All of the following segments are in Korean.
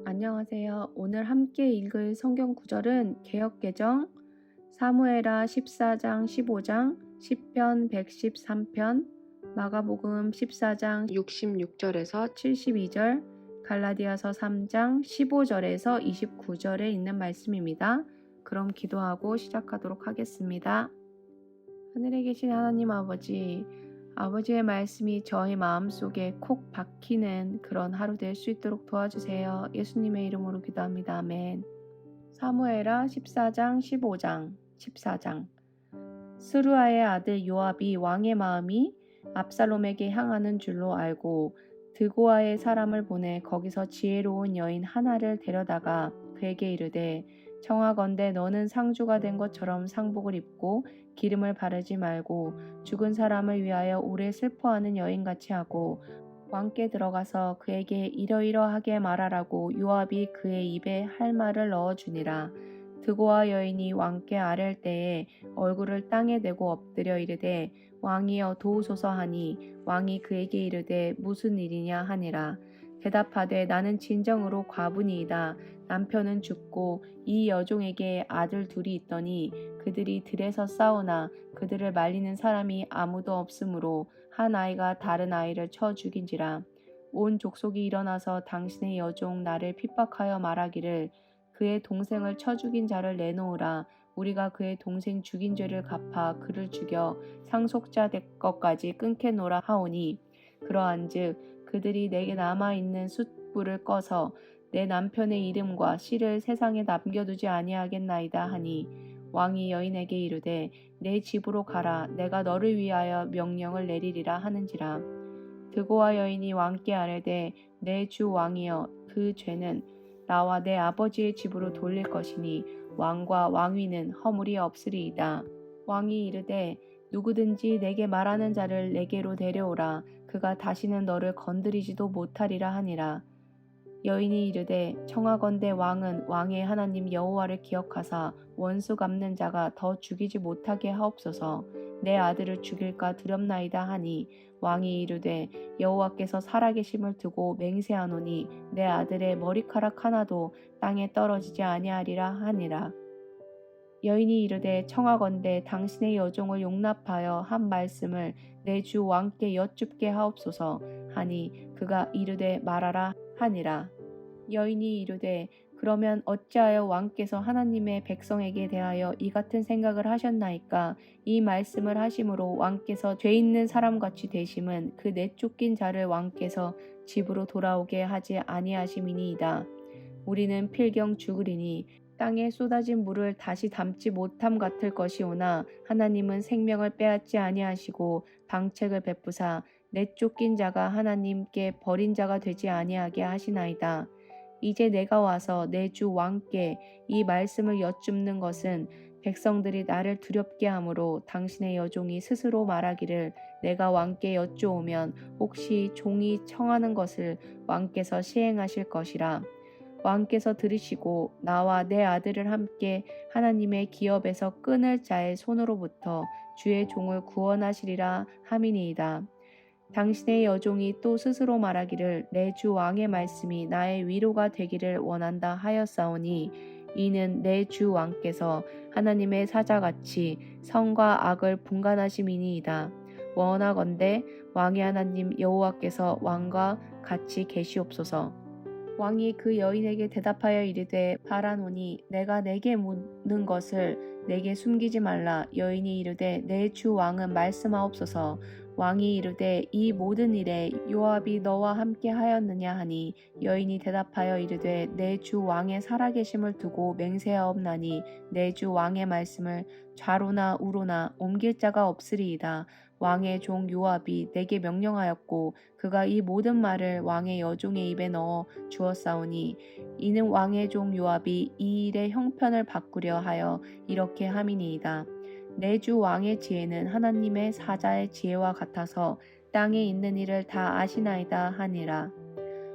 안녕하세요. 오늘 함께 읽을 성경 구절은 개역개정 사무엘하 14장 15장 시편 113편 마가복음 14장 66절에서 72절 갈라디아서 3장 15절에서 29절에 있는 말씀입니다. 그럼 기도하고 시작하도록 하겠습니다. 하늘에 계신 하나님 아버지의 말씀이 저희 마음속에 콕 박히는 그런 하루 될 수 있도록 도와주세요. 예수님의 이름으로 기도합니다. 아멘. 사무엘하 14장 15장 14장 스루아의 아들 요압이 왕의 마음이 압살롬에게 향하는 줄로 알고 드고아의 사람을 보내 거기서 지혜로운 여인 하나를 데려다가 그에게 이르되 청하건대 너는 상주가 된 것처럼 상복을 입고 기름을 바르지 말고 죽은 사람을 위하여 오래 슬퍼하는 여인같이 하고 왕께 들어가서 그에게 이러이러하게 말하라고 요압이 그의 입에 할 말을 넣어주니라. 드고아 여인이 왕께 아랠 때에 얼굴을 땅에 대고 엎드려 이르되 왕이여 도우소서 하니 왕이 그에게 이르되 무슨 일이냐 하니라. 대답하되 나는 진정으로 과부니이다. 남편은 죽고 이 여종에게 아들 둘이 있더니 그들이 들에서 싸우나 그들을 말리는 사람이 아무도 없으므로 한 아이가 다른 아이를 쳐 죽인지라. 온 족속이 일어나서 당신의 여종 나를 핍박하여 말하기를 그의 동생을 쳐 죽인 자를 내놓으라. 우리가 그의 동생 죽인 죄를 갚아 그를 죽여 상속자 될 것까지 끊게노라 하오니 그러한즉 그들이 내게 남아있는 숯불을 꺼서 내 남편의 이름과 씨를 세상에 남겨두지 아니하겠나이다 하니 왕이 여인에게 이르되 내 집으로 가라. 내가 너를 위하여 명령을 내리리라 하는지라. 드고아 여인이 왕께 아뢰되 내 주 왕이여 그 죄는 나와 내 아버지의 집으로 돌릴 것이니 왕과 왕위는 허물이 없으리이다. 왕이 이르되 누구든지 내게 말하는 자를 내게로 데려오라. 그가 다시는 너를 건드리지도 못하리라 하니라. 여인이 이르되 청하건대 왕은 왕의 하나님 여호와를 기억하사 원수 갚는 자가 더 죽이지 못하게 하옵소서. 내 아들을 죽일까 두렵나이다 하니 왕이 이르되 여호와께서 살아계심을 두고 맹세하노니 내 아들의 머리카락 하나도 땅에 떨어지지 아니하리라 하니라. 여인이 이르되 청하건대 당신의 여종을 용납하여 한 말씀을 내 주 왕께 여쭙게 하옵소서 하니 그가 이르되 말하라 하니라. 여인이 이르되 그러면 어찌하여 왕께서 하나님의 백성에게 대하여 이 같은 생각을 하셨나이까? 이 말씀을 하심으로 왕께서 죄 있는 사람같이 되심은 그 내쫓긴 자를 왕께서 집으로 돌아오게 하지 아니하심이니이다. 우리는 필경 죽으리니 땅에 쏟아진 물을 다시 담지 못함 같을 것이오나 하나님은 생명을 빼앗지 아니하시고 방책을 베푸사 내쫓긴 자가 하나님께 버린 자가 되지 아니하게 하시나이다. 이제 내가 와서 내 주 왕께 이 말씀을 여쭙는 것은 백성들이 나를 두렵게 하므로 당신의 여종이 스스로 말하기를 내가 왕께 여쭈오면 혹시 종이 청하는 것을 왕께서 시행하실 것이라. 왕께서 들으시고 나와 내 아들을 함께 하나님의 기업에서 끊을 자의 손으로부터 주의 종을 구원하시리라 함이니이다. 당신의 여종이 또 스스로 말하기를 내 주 왕의 말씀이 나의 위로가 되기를 원한다 하였사오니 이는 내 주 왕께서 하나님의 사자같이 선과 악을 분간하심이니이다. 원하건대 왕의 하나님 여호와께서 왕과 같이 계시옵소서. 왕이 그 여인에게 대답하여 이르되 바라노니 내가 내게 묻는 것을 내게 숨기지 말라. 여인이 이르되 내 주 왕은 말씀하옵소서. 왕이 이르되 이 모든 일에 요압이 너와 함께 하였느냐 하니 여인이 대답하여 이르되 내 주 왕의 살아계심을 두고 맹세하옵나니 내 주 왕의 말씀을 좌로나 우로나 옮길 자가 없으리이다. 왕의 종 요압이 내게 명령하였고 그가 이 모든 말을 왕의 여종의 입에 넣어 주었사오니 이는 왕의 종 요압이 이 일의 형편을 바꾸려 하여 이렇게 함이니이다. 내 주 왕의 지혜는 하나님의 사자의 지혜와 같아서 땅에 있는 일을 다 아시나이다 하니라.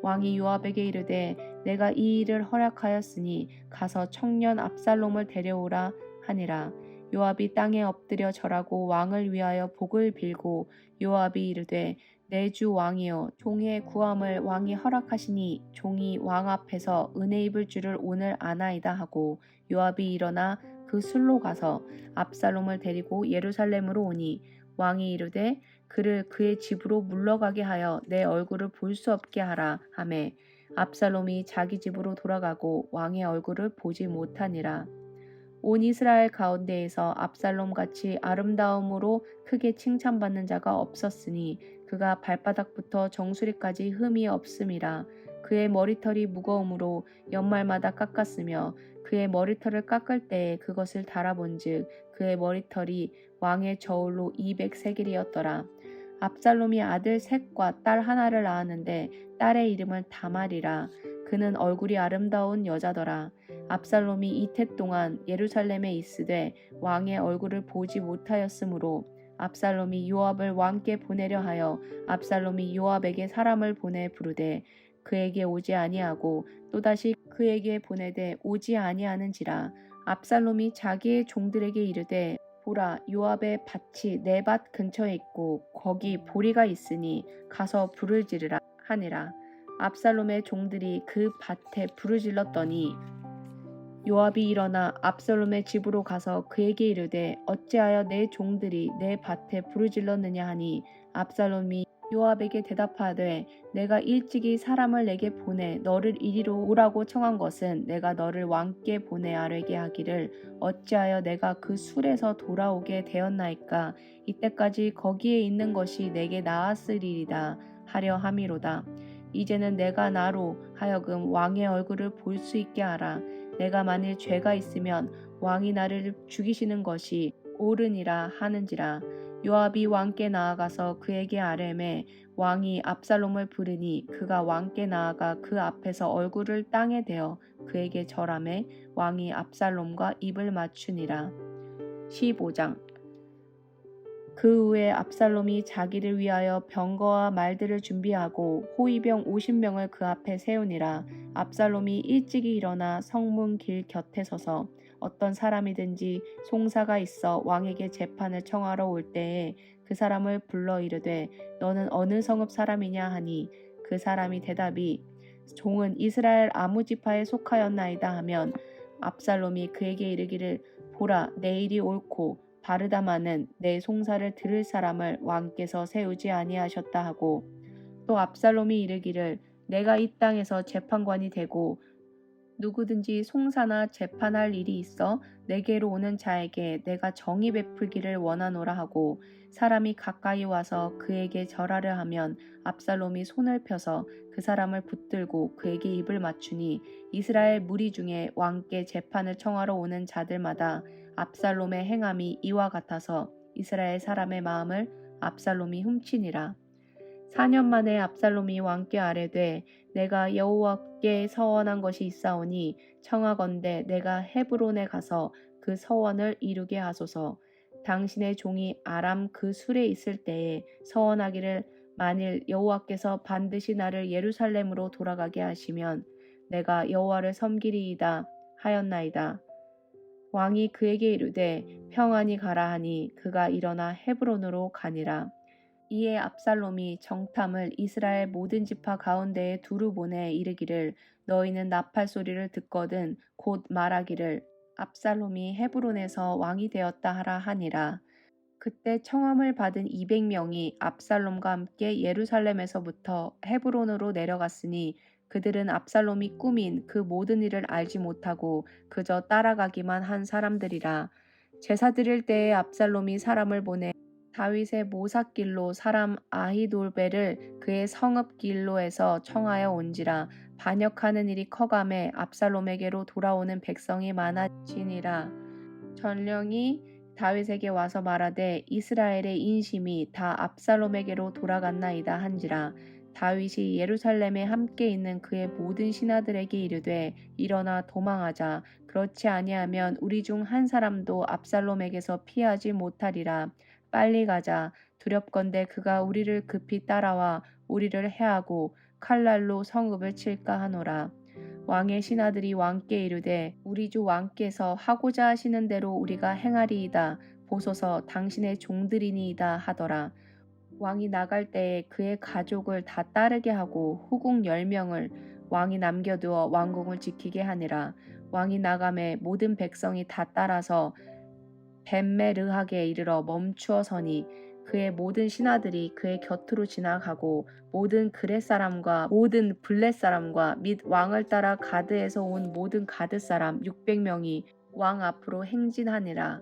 왕이 요압에게 이르되 내가 이 일을 허락하였으니 가서 청년 압살롬을 데려오라 하니라. 요압이 땅에 엎드려 절하고 왕을 위하여 복을 빌고 요압이 이르되 내 주 왕이여 종의 구함을 왕이 허락하시니 종이 왕 앞에서 은혜 입을 줄을 오늘 아나이다 하고 요압이 일어나 그 술로 가서 압살롬을 데리고 예루살렘으로 오니 왕이 이르되 그를 그의 집으로 물러가게 하여 내 얼굴을 볼 수 없게 하라 하매 압살롬이 자기 집으로 돌아가고 왕의 얼굴을 보지 못하니라. 온 이스라엘 가운데에서 압살롬 같이 아름다움으로 크게 칭찬받는 자가 없었으니 그가 발바닥부터 정수리까지 흠이 없음이라. 그의 머리털이 무거움으로 연말마다 깎았으며 그의 머리털을 깎을 때에 그것을 달아본즉 그의 머리털이 왕의 저울로 200세겔이었더라. 압살롬이 아들 셋과 딸 하나를 낳았는데 딸의 이름은 다말이라. 그는 얼굴이 아름다운 여자더라. 압살롬이 이태 동안 예루살렘에 있으되 왕의 얼굴을 보지 못하였으므로 압살롬이 요압을 왕께 보내려 하여 압살롬이 요압에게 사람을 보내 부르되 그에게 오지 아니하고 또다시 그에게 보내되 오지 아니하는지라. 압살롬이 자기의 종들에게 이르되 보라 요압의 밭이 내 밭 근처에 있고 거기 보리가 있으니 가서 불을 지르라 하니라. 압살롬의 종들이 그 밭에 불을 질렀더니 요압이 일어나 압살롬의 집으로 가서 그에게 이르되 어찌하여 내 종들이 내 밭에 불을 질렀느냐 하니 압살롬이 요압에게 대답하되 내가 일찍이 사람을 내게 보내 너를 이리로 오라고 청한 것은 내가 너를 왕께 보내 아뢰게 하기를 어찌하여 내가 그 술에서 돌아오게 되었나이까 이때까지 거기에 있는 것이 내게 나았으리이다 하려 함이로다. 이제는 내가 나로 하여금 왕의 얼굴을 볼 수 있게 하라. 내가 만일 죄가 있으면 왕이 나를 죽이시는 것이 옳으니라 하는지라. 요압이 왕께 나아가서 그에게 아뢰매 왕이 압살롬을 부르니 그가 왕께 나아가 그 앞에서 얼굴을 땅에 대어 그에게 절하매 왕이 압살롬과 입을 맞추니라. 15장. 그 후에 압살롬이 자기를 위하여 병거와 말들을 준비하고 호위병 50명을 그 앞에 세우니라. 압살롬이 일찍이 일어나 성문 길 곁에 서서 어떤 사람이든지 송사가 있어 왕에게 재판을 청하러 올 때에 그 사람을 불러 이르되 너는 어느 성읍 사람이냐 하니 그 사람이 대답이 종은 이스라엘 아무 지파에 속하였나이다 하면 압살롬이 그에게 이르기를 보라 내일이 옳고 바르다마는 내 송사를 들을 사람을 왕께서 세우지 아니하셨다 하고 또 압살롬이 이르기를 내가 이 땅에서 재판관이 되고 누구든지 송사나 재판할 일이 있어 내게로 오는 자에게 내가 정의 베풀기를 원하노라 하고 사람이 가까이 와서 그에게 절하려 하면 압살롬이 손을 펴서 그 사람을 붙들고 그에게 입을 맞추니 이스라엘 무리 중에 왕께 재판을 청하러 오는 자들마다 압살롬의 행함이 이와 같아서 이스라엘 사람의 마음을 압살롬이 훔치니라. 4년 만에 압살롬이 왕께 아뢰되 내가 여호와께 서원한 것이 있사오니 청하건대 내가 헤브론에 가서 그 서원을 이루게 하소서. 당신의 종이 아람 그 술에 있을 때에 서원하기를 만일 여호와께서 반드시 나를 예루살렘으로 돌아가게 하시면 내가 여호와를 섬기리이다 하였나이다. 왕이 그에게 이르되 평안히 가라 하니 그가 일어나 헤브론으로 가니라. 이에 압살롬이 정탐을 이스라엘 모든 지파 가운데에 두루 보내 이르기를 너희는 나팔 소리를 듣거든 곧 말하기를 압살롬이 헤브론에서 왕이 되었다 하라 하니라. 그때 청함을 받은 200명이 압살롬과 함께 예루살렘에서부터 헤브론으로 내려갔으니 그들은 압살롬이 꾸민 그 모든 일을 알지 못하고 그저 따라가기만 한 사람들이라. 제사 드릴 때에 압살롬이 사람을 보내 다윗의 모삭길로 사람 아히돌베를 그의 성읍 길로에서 청하여 온지라. 반역하는 일이 커감에 압살롬에게로 돌아오는 백성이 많아지니라. 전령이 다윗에게 와서 말하되 이스라엘의 인심이 다 압살롬에게로 돌아갔나이다 한지라. 다윗이 예루살렘에 함께 있는 그의 모든 신하들에게 이르되 일어나 도망하자. 그렇지 아니하면 우리 중 한 사람도 압살롬에게서 피하지 못하리라. 빨리 가자. 두렵건대 그가 우리를 급히 따라와 우리를 해하고 칼날로 성읍을 칠까 하노라. 왕의 신하들이 왕께 이르되 우리 주 왕께서 하고자 하시는 대로 우리가 행하리이다. 보소서 당신의 종들이니이다 하더라. 왕이 나갈 때에 그의 가족을 다 따르게 하고 후궁 10명을 왕이 남겨두어 왕궁을 지키게 하니라. 왕이 나감에 모든 백성이 다 따라서 벳메르하게 이르러 멈추어 서니 그의 모든 신하들이 그의 곁으로 지나가고 모든 그렛 사람과 모든 블렛 사람과 및 왕을 따라 가드에서 온 모든 가드 사람 600명이 왕 앞으로 행진하니라.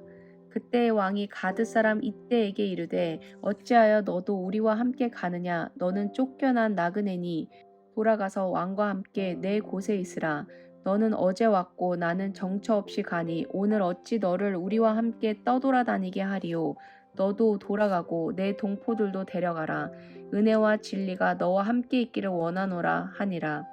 그때 왕이 가드 사람 이때에게 이르되 어찌하여 너도 우리와 함께 가느냐? 너는 쫓겨난 나그네니 돌아가서 왕과 함께 내 곳에 있으라. 너는 어제 왔고 나는 정처 없이 가니 오늘 어찌 너를 우리와 함께 떠돌아다니게 하리요. 너도 돌아가고 내 동포들도 데려가라. 은혜와 진리가 너와 함께 있기를 원하노라 하니라.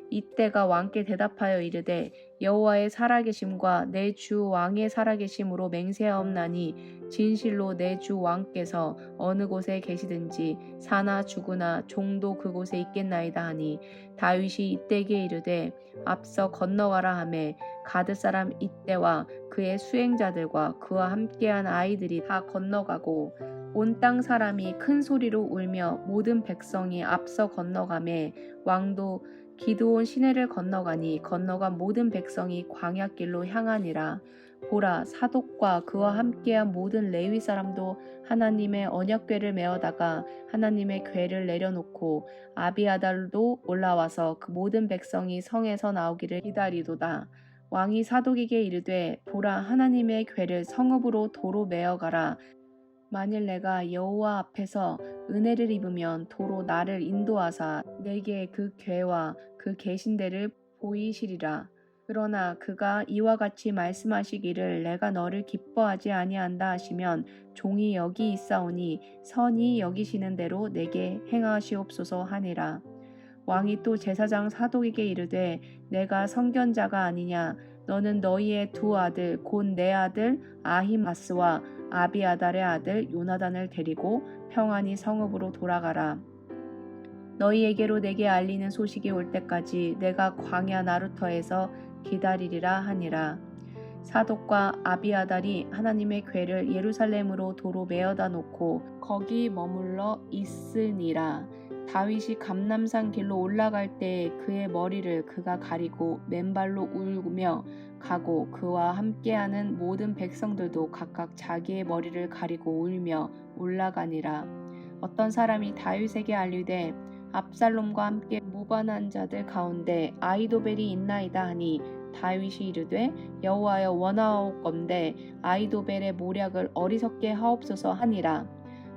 이때가 왕께 대답하여 이르되 여호와의 살아계심과 내 주 왕의 살아계심으로 맹세하옵나니 진실로 내 주 왕께서 어느 곳에 계시든지 사나 죽으나 종도 그곳에 있겠나이다 하니 다윗이 이때에게 이르되 앞서 건너가라 하매 가드 사람 이때와 그의 수행자들과 그와 함께한 아이들이 다 건너가고 온 땅 사람이 큰 소리로 울며 모든 백성이 앞서 건너가매 왕도 기드온 시내를 건너가니 건너간 모든 백성이 광야길로 향하니라. 보라 사독과 그와 함께한 모든 레위 사람도 하나님의 언약궤를 메어다가 하나님의 궤를 내려놓고 아비아달도 올라와서 그 모든 백성이 성에서 나오기를 기다리도다. 왕이 사독에게 이르되 보라 하나님의 궤를 성읍으로 도로 메어가라. 만일 내가 여호와 앞에서 은혜를 입으면 도로 나를 인도하사 내게 그 궤와 그 계신 데를 보이시리라. 그러나 그가 이와 같이 말씀하시기를 내가 너를 기뻐하지 아니한다 하시면 종이 여기 있사오니 선히 여기시는 대로 내게 행하시옵소서 하니라. 왕이 또 제사장 사독에게 이르되 내가 선견자가 아니냐? 너는 너희의 두 아들 곧 내 아들 아히마스와 아비아달의 아들 요나단을 데리고 평안히 성읍으로 돌아가라. 너희에게로 내게 알리는 소식이 올 때까지 내가 광야 나루터에서 기다리리라 하니라. 사독과 아비아달이 하나님의 궤를 예루살렘으로 도로 메어다 놓고 거기 머물러 있으니라. 다윗이 감람산 길로 올라갈 때 그의 머리를 그가 가리고 맨발로 울며 가고 그와 함께하는 모든 백성들도 각각 자기의 머리를 가리고 울며 올라가니라. 어떤 사람이 다윗에게 알리되 압살롬과 함께 무관한 자들 가운데 아히도벨이 있나이다 하니 다윗이 이르되 여호와여 원하옵건대 아히도벨의 모략을 어리석게 하옵소서 하니라.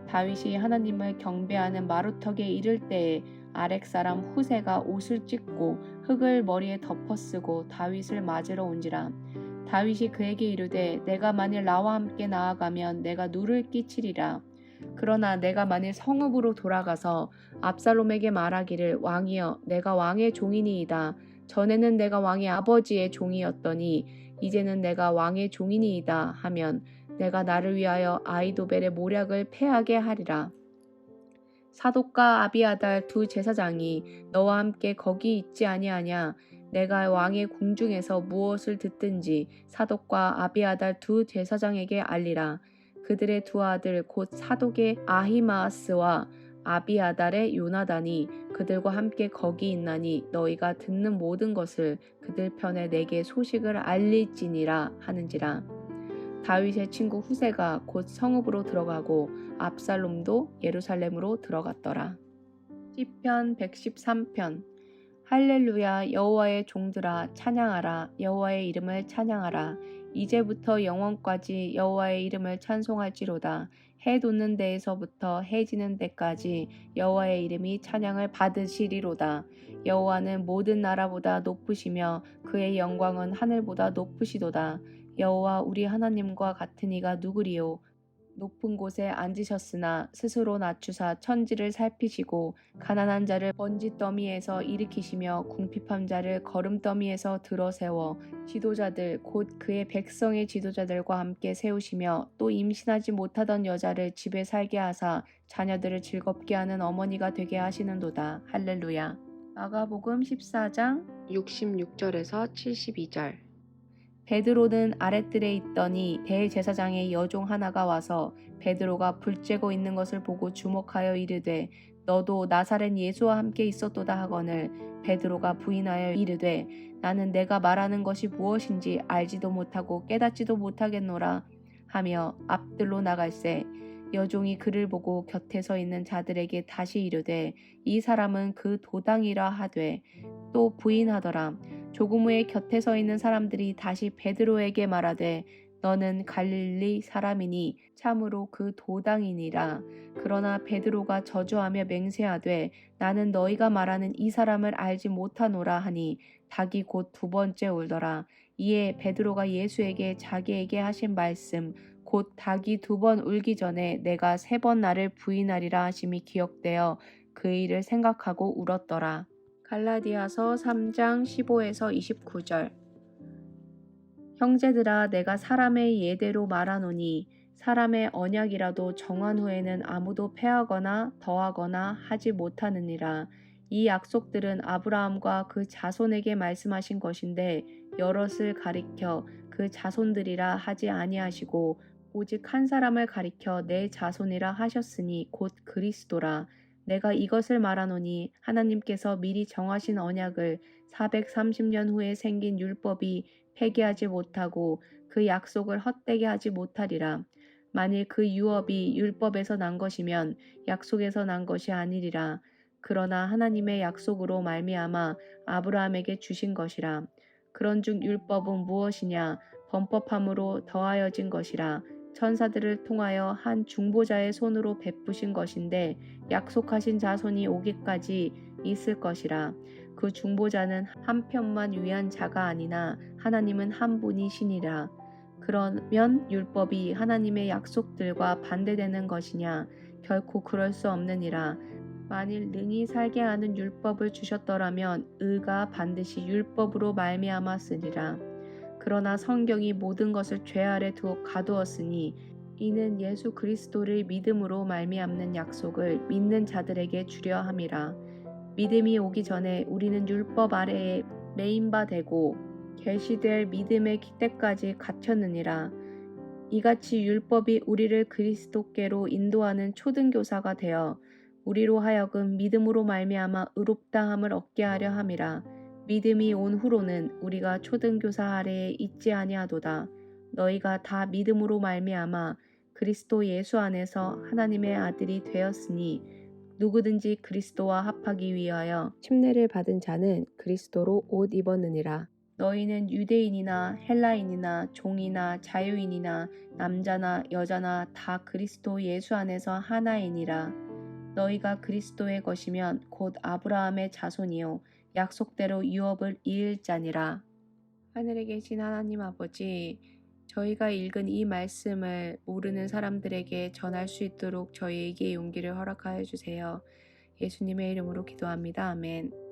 다윗이 하나님을 경배하는 마루턱에 이를 때에 아렉 사람 후세가 옷을 찢고 흙을 머리에 덮어쓰고 다윗을 맞으러 온지라. 다윗이 그에게 이르되 내가 만일 나와 함께 나아가면 내가 누를 끼치리라. 그러나 내가 만일 성읍으로 돌아가서 압살롬에게 말하기를 왕이여 내가 왕의 종이니이다. 전에는 내가 왕의 아버지의 종이었더니 이제는 내가 왕의 종이니이다 하면 내가 나를 위하여 아히도벨의 모략을 패하게 하리라. 사독과 아비아달 두 제사장이 너와 함께 거기 있지 아니하냐? 내가 왕의 궁중에서 무엇을 듣든지 사독과 아비아달 두 제사장에게 알리라. 그들의 두 아들 곧 사독의 아히마아스와 아비아달의 요나단이 그들과 함께 거기 있나니 너희가 듣는 모든 것을 그들 편에 내게 소식을 알릴지니라 하는지라. 다윗의 친구 후세가 곧 성읍으로 들어가고 압살롬도 예루살렘으로 들어갔더라. 시편 113편. 할렐루야 여호와의 종들아 찬양하라. 여호와의 이름을 찬양하라. 이제부터 영원까지 여호와의 이름을 찬송할지로다. 해 돋는 데에서부터 해 지는 데까지 여호와의 이름이 찬양을 받으시리로다. 여호와는 모든 나라보다 높으시며 그의 영광은 하늘보다 높으시도다. 여호와 우리 하나님과 같은 이가 누구리요? 높은 곳에 앉으셨으나 스스로 낮추사 천지를 살피시고 가난한 자를 번지더미에서 일으키시며 궁핍한 자를 거름더미에서 들어세워 지도자들 곧 그의 백성의 지도자들과 함께 세우시며 또 임신하지 못하던 여자를 집에 살게 하사 자녀들을 즐겁게 하는 어머니가 되게 하시는도다. 할렐루야. 마가복음 14장 66절에서 72절. 베드로는 아랫뜰에 있더니 대제사장의 여종 하나가 와서 베드로가 불 쬐고 있는 것을 보고 주목하여 이르되 너도 나사렛 예수와 함께 있었도다 하거늘 베드로가 부인하여 이르되 나는 내가 말하는 것이 무엇인지 알지도 못하고 깨닫지도 못하겠노라 하며 앞뜰로 나갈새 여종이 그를 보고 곁에 서 있는 자들에게 다시 이르되 이 사람은 그 도당이라 하되 또 부인하더라. 조금 후에 곁에 서 있는 사람들이 다시 베드로에게 말하되 너는 갈릴리 사람이니 참으로 그 도당이니라. 그러나 베드로가 저주하며 맹세하되 나는 너희가 말하는 이 사람을 알지 못하노라 하니 닭이 곧 두 번째 울더라. 이에 베드로가 예수에게 자기에게 하신 말씀 곧 닭이 두 번 울기 전에 내가 세 번 나를 부인하리라 하심이 기억되어 그 일을 생각하고 울었더라. 갈라디아서 3장 15에서 29절. 형제들아 내가 사람의 예대로 말하노니 사람의 언약이라도 정한 후에는 아무도 패하거나 더하거나 하지 못하느니라. 이 약속들은 아브라함과 그 자손에게 말씀하신 것인데 여럿을 가리켜 그 자손들이라 하지 아니하시고 오직 한 사람을 가리켜 내 자손이라 하셨으니 곧 그리스도라. 내가 이것을 말하노니 하나님께서 미리 정하신 언약을 430년 후에 생긴 율법이 폐기하지 못하고 그 약속을 헛되게 하지 못하리라. 만일 그 유업이 율법에서 난 것이면 약속에서 난 것이 아니리라. 그러나 하나님의 약속으로 말미암아 아브라함에게 주신 것이라. 그런즉 율법은 무엇이냐? 범법함으로 더하여진 것이라. 천사들을 통하여 한 중보자의 손으로 베푸신 것인데 약속하신 자손이 오기까지 있을 것이라. 그 중보자는 한 편만 위한 자가 아니나 하나님은 한 분이시니라. 그러면 율법이 하나님의 약속들과 반대되는 것이냐? 결코 그럴 수 없느니라. 만일 능히 살게 하는 율법을 주셨더라면 의가 반드시 율법으로 말미암았으리라. 그러나 성경이 모든 것을 죄 아래 가두었으니 이는 예수 그리스도를 믿음으로 말미암는 약속을 믿는 자들에게 주려 함이라. 믿음이 오기 전에 우리는 율법 아래에 매인 바 되고 계시될 믿음의 때까지 갇혔느니라. 이같이 율법이 우리를 그리스도께로 인도하는 초등교사가 되어 우리로 하여금 믿음으로 말미암아 의롭다함을 얻게 하려 함이라. 믿음이 온 후로는 우리가 초등교사 아래에 있지 아니하도다. 너희가 다 믿음으로 말미암아 그리스도 예수 안에서 하나님의 아들이 되었으니 누구든지 그리스도와 합하기 위하여 침례를 받은 자는 그리스도로 옷 입었느니라. 너희는 유대인이나 헬라인이나 종이나 자유인이나 남자나 여자나 다 그리스도 예수 안에서 하나이니라. 너희가 그리스도의 것이면 곧 아브라함의 자손이요 약속대로 유업을 이을 자니라. 하늘에 계신 하나님 아버지, 저희가 읽은 이 말씀을 모르는 사람들에게 전할 수 있도록 저희에게 용기를 허락하여 주세요. 예수님의 이름으로 기도합니다. 아멘.